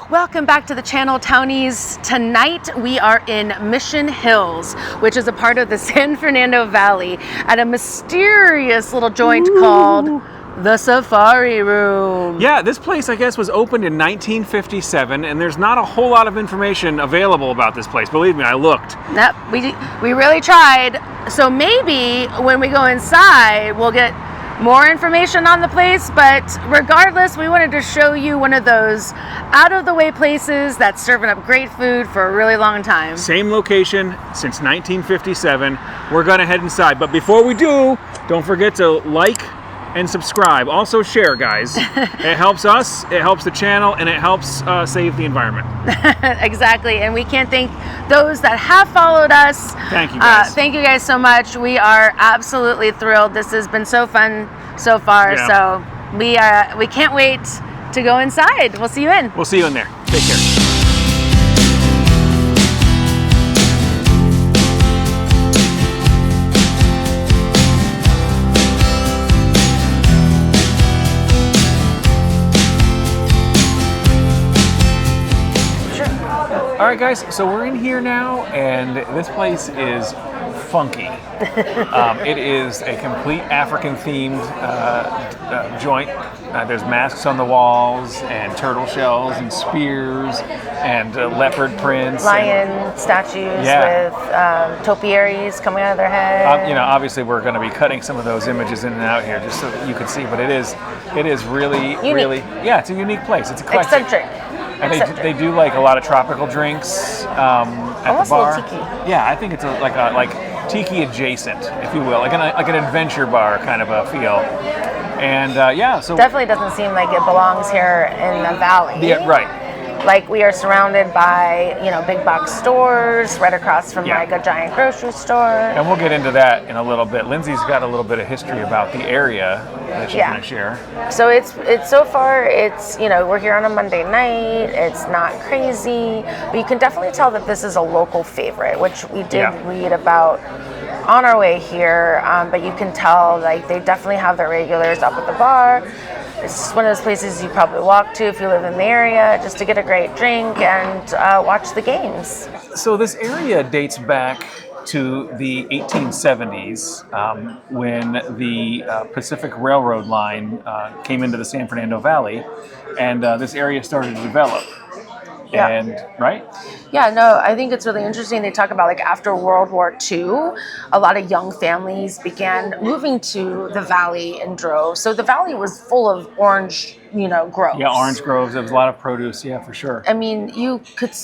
Welcome back to the channel, Townies. Tonight we are in Mission Hills, which is a part of the San Fernando Valley, at a mysterious little joint called the Safari Room. Yeah, this place, I guess, was opened in 1957, and there's not a whole lot of information available about this place. Believe me, I looked. Yep, we really tried. So maybe when we go inside, we'll get more information on the place, but regardless, we wanted to show you one of those out-of-the-way places that's serving up great food for a really long time. Same location since 1957. We're gonna head inside, but before we do, don't forget to like and subscribe. Also share, guys. It helps us, it helps the channel, and it helps save the environment. Exactly, and we can't thank those that have followed us. Thank you guys. Thank you guys so much. We are absolutely thrilled. This has been so fun so far. Yeah. So we can't wait to go inside. We'll see you in. We'll see you in there. Take care. All right, guys, so we're in here now, and this place is funky. It is a complete African-themed joint. There's masks on the walls, and turtle shells, and spears, and leopard prints. Lion statues with topiaries coming out of their head. You know, obviously we're going to be cutting some of those images in and out here just so that you can see, but it is really, unique. really, yeah, it's a unique place. It's eclectic. Eccentric. And they do like a lot of tropical drinks at almost the bar. a little tiki. Yeah, I think it's like tiki adjacent, if you will, like an adventure bar kind of a feel. And yeah, so definitely doesn't seem like it belongs here in the valley. Yeah, right. Like we are surrounded by, big box stores right across from like a giant grocery store. And we'll get into that in a little bit. Lindsay's got a little bit of history about the area that she's going to share. So it's so far, we're here on a Monday night. It's not crazy, but you can definitely tell that this is a local favorite, which we did read about on our way here. But you can tell like they definitely have their regulars up at the bar. It's one of those places you probably walk to if you live in the area, just to get a great drink and watch the games. So this area dates back to the 1870s when the Pacific Railroad line came into the San Fernando Valley, and this area started to develop. Yeah. And right? Yeah, no, I think it's really interesting. They talk about like after World War II, a lot of young families began moving to the valley in droves. So the valley was full of orange, groves. Yeah, orange groves. There was a lot of produce. Yeah, for sure. I mean, you could,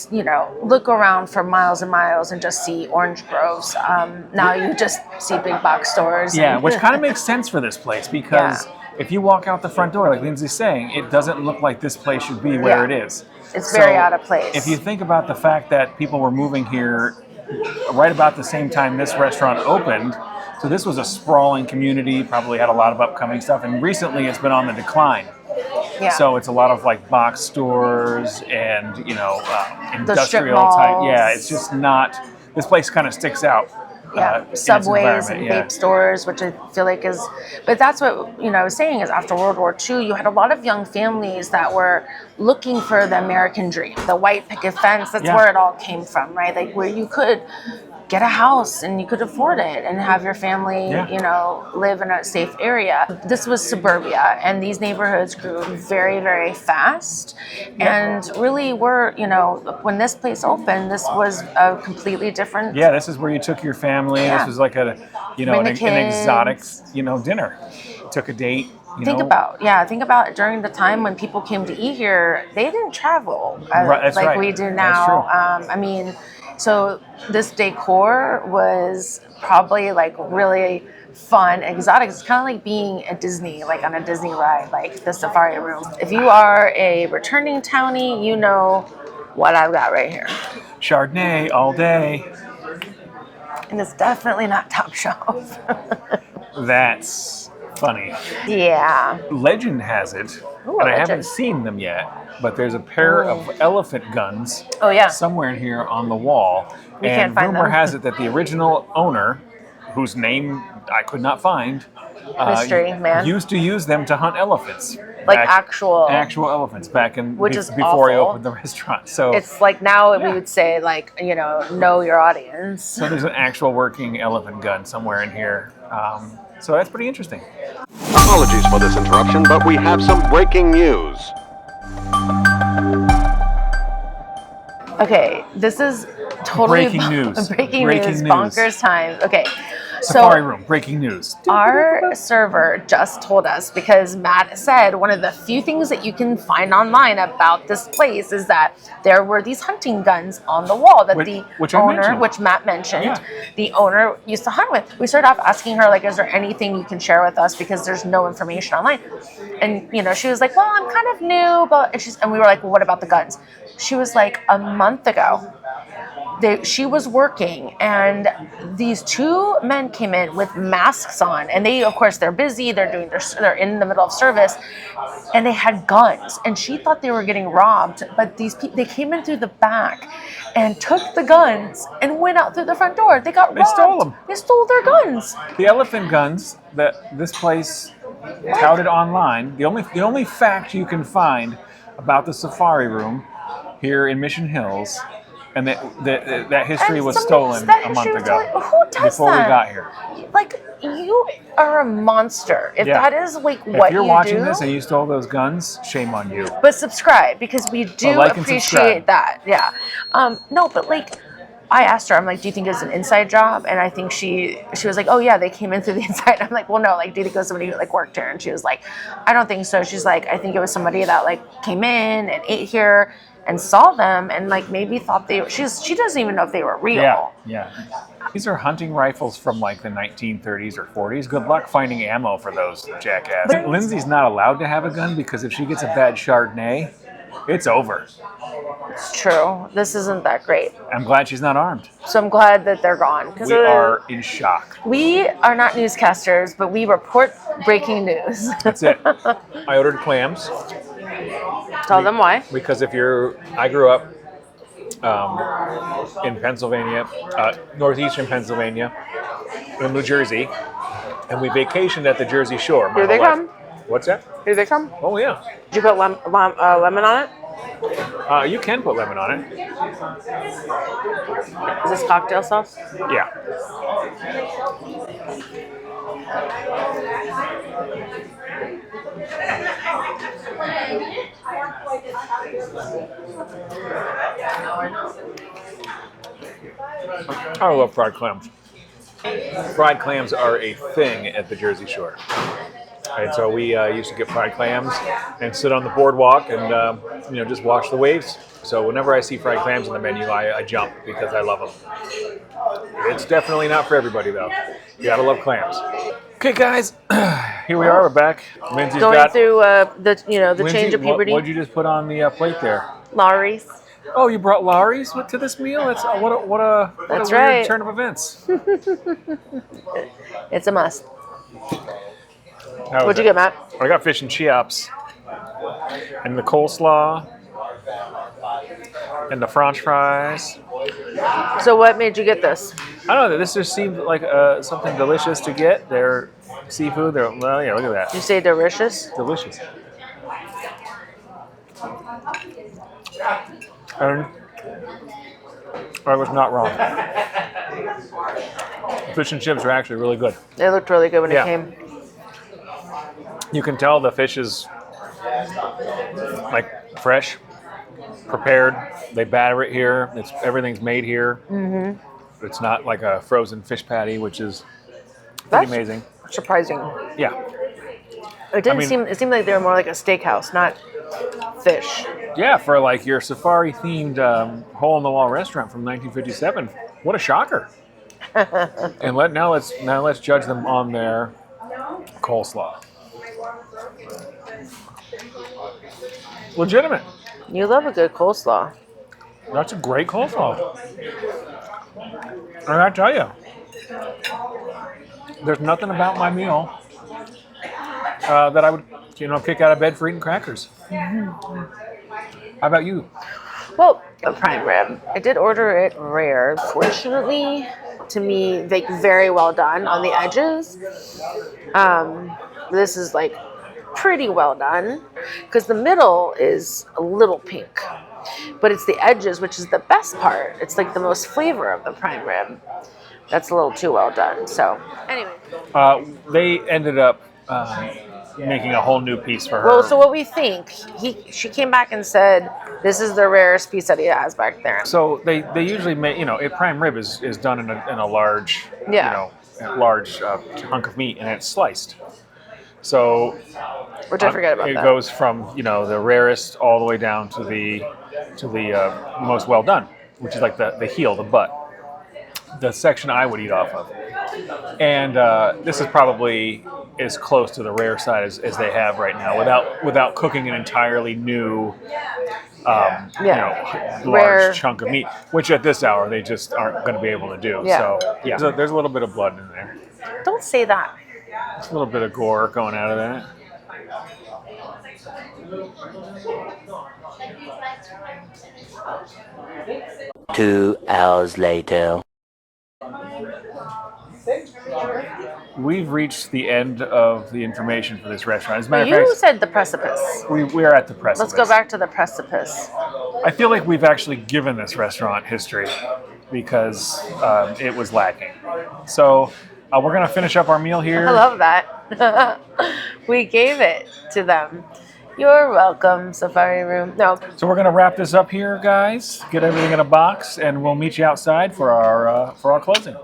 look around for miles and miles and just see orange groves. Now you just see big box stores. Yeah, which kind of makes sense for this place because if you walk out the front door, like Lindsay's saying, it doesn't look like this place should be where it is. It's very out of place. If you think about the fact that people were moving here right about the same time this restaurant opened, so this was a sprawling community, probably had a lot of upcoming stuff, and recently it's been on the decline. Yeah. So it's a lot of like box stores and, industrial type. Yeah, it's just not, this place kind of sticks out. Subways and vape stores, which I feel like is, but that's what, I was saying is after World War II, you had a lot of young families that were looking for the American dream, the white picket fence. That's where it all came from, right? Like where you could get a house and you could afford it and have your family, live in a safe area. This was suburbia, and these neighborhoods grew very, very fast. And really were, when this place opened, this was a completely different. Yeah, this is where you took your family. Yeah. This was like an exotic, dinner. Took a date. Think about during the time when people came to eat here, they didn't travel we do now. I mean, so this decor was probably like really fun, exotic. It's kind of like being at Disney, like on a Disney ride, like the Safari Room. If you are a returning townie, you know what I've got right here. Chardonnay all day. And it's definitely not top shelf. That's funny. Yeah. Legend has it, and I haven't seen them yet, but there's a pair of elephant guns somewhere in here on the wall. We can't find rumor them. has it that the original owner, whose name I could not find, Mystery man, used to use them to hunt elephants. like actual elephants back in which is before I awful. opened the restaurant. So it's like now we would say like, you know your audience. So there's an actual working elephant gun somewhere in here. So that's pretty interesting. Apologies for this interruption, but we have some breaking news. Okay, this is totally Breaking news. Breaking news. Bonkers time. Okay. Safari room, breaking news. Our server just told us, because Matt said one of the few things that you can find online about this place is that there were these hunting guns on the wall that which Matt mentioned, the owner used to hunt with. We started off asking her, like, is there anything you can share with us, because there's no information online. And, she was like, well, I'm kind of new, but and we were like, well, what about the guns? She was like, a month ago, she was working, and these two men came in with masks on, and they, of course, they're busy, they're in the middle of service, and they had guns, and she thought they were getting robbed, but they came in through the back and took the guns and went out through the front door. They got robbed. They stole them. They stole their guns. The elephant guns that this place touted online, the only fact you can find about the safari room here in Mission Hills, and that history was stolen a month ago. Who does before that? We got here. Like, you are a monster. If that is like what you do. If you're watching this and you stole those guns, shame on you. But subscribe, because we do appreciate that. Yeah. No, but like, I asked her, I'm like, do you think it's an inside job? And I think she was like, oh yeah, they came in through the inside. I'm like, well, no, like, do you think it was somebody who like worked here? And she was like, I don't think so. She's like, I think it was somebody that like came in and ate here and saw them and like maybe thought she doesn't even know if they were real. Yeah. These are hunting rifles from like the 1930s or 40s. Good luck finding ammo for those jackasses. Lindsay's not allowed to have a gun because if she gets a bad Chardonnay, it's over. It's true. This isn't that great. I'm glad she's not armed. So I'm glad that they're gone. We are in shock. We are not newscasters, but we report breaking news. That's it. I ordered clams. Tell them why. Because I grew up in Pennsylvania, northeastern Pennsylvania, in New Jersey, and we vacationed at the Jersey Shore. Here they come. What's that? Here they come. Oh, yeah. Did you put lemon on it? You can put lemon on it. Is this cocktail sauce? Yeah. I love fried clams. Fried clams are a thing at the Jersey Shore. And so we used to get fried clams and sit on the boardwalk and just watch the waves. So whenever I see fried clams on the menu, I jump because I love them. It's definitely not for everybody though. You gotta love clams. Okay, guys, here we are. We're back. Lindsay's going through the change of puberty. What did you just put on the plate there? Lowry's. Oh, you brought Lowry's to this meal? That's what a weird turn of events. It's a must. What'd you get, Matt? I got fish and chips, and the coleslaw, and the French fries. So what made you get this? I don't know. This just seemed like something delicious to get. They're seafood. Look at that. Did you say delicious? Delicious. And I was not wrong. Fish and chips are actually really good. They looked really good when it came. You can tell the fish is like fresh, prepared. They batter it here. Everything's made here. Mm-hmm. It's not like a frozen fish patty, which is pretty amazing. Surprising. Yeah. It seemed like they were more like a steakhouse, not fish. Yeah, for like your safari-themed hole-in-the-wall restaurant from 1957. What a shocker! And now let's judge them on their coleslaw. Legitimate. You love a good coleslaw. That's a great coleslaw. And I tell you, there's nothing about my meal that I would, kick out of bed for eating crackers. Mm-hmm. How about you? Well, a prime rib. I did order it rare. Fortunately, to me, like very well done on the edges. This is like pretty well done. because the middle is a little pink, but it's the edges, which is the best part. It's like the most flavor of the prime rib. That's a little too well done. So anyway, they ended up making a whole new piece for her. well, so what we think, she came back and said this is the rarest piece that he has back there. So they usually make, a prime rib is done in a large, large hunk of meat, and it's sliced. So which I forget about it that. goes from the rarest all the way down to the most well done, which is like the heel, the butt, the section I would eat off of. And this is probably as close to the rare side as they have right now, without cooking an entirely new large rare chunk of meat, which at this hour they just aren't going to be able to do. Yeah. So there's a little bit of blood in there. Don't say that. There's a little bit of gore going out of that. 2 hours later. We've reached the end of the information for this restaurant. As a matter of You fact, said the precipice. we are at the precipice. Let's go back to the precipice. I feel like we've actually given this restaurant history because it was lacking. So we're going to finish up our meal here. I love that. We gave it to them. You're welcome, Safari Room. No. So we're going to wrap this up here, guys. Get everything in a box, and we'll meet you outside for our closing.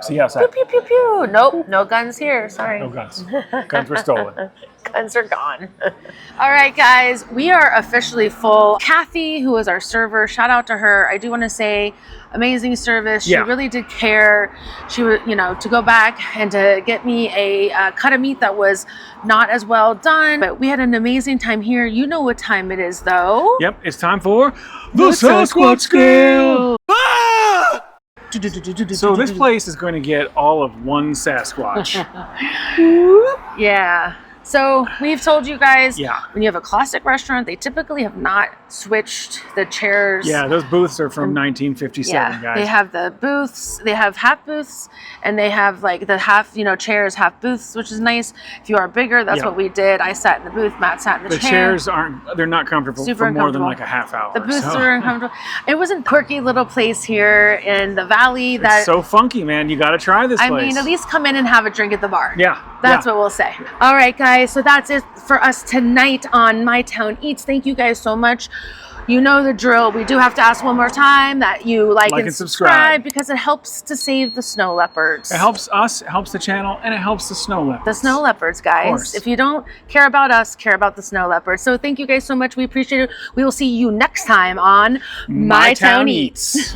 See you outside. Pew, pew, pew, pew. Nope, no guns here. Sorry. No guns. Guns were stolen. Guns are gone. All right, guys, we are officially full. Kathy, who was our server, shout out to her. I do want to say, amazing service. She really did care. She was, to go back and to get me a cut of meat that was not as well done. But we had an amazing time here. You know what time it is, though. Yep, it's time for the Sasquatch Scale. Ah! So this place is going to get all of one Sasquatch. Yeah. So we've told you guys, Yeah. when you have a classic restaurant, they typically have not switched the chairs. Yeah, those booths are from 1957, guys. They have the booths, they have half booths, and they have like the half, chairs, half booths, which is nice. If you are bigger, that's what we did. I sat in the booth, Matt sat in the chair. Chairs they're not comfortable for more than like a half hour. The booths are uncomfortable. It was a quirky little place here in the valley that it's so funky, man. You got to try this place. I mean, at least come in and have a drink at the bar. Yeah. That's what we'll say. All right, guys. So that's it for us tonight on My Town Eats. Thank you guys so much. You know the drill. We do have to ask one more time that you like and subscribe because it helps to save the snow leopards. It helps us, it helps the channel, and it helps the snow leopards. The snow leopards, guys. If you don't care about us, care about the snow leopards. So thank you guys so much. We appreciate it. We will see you next time on My Town Eats.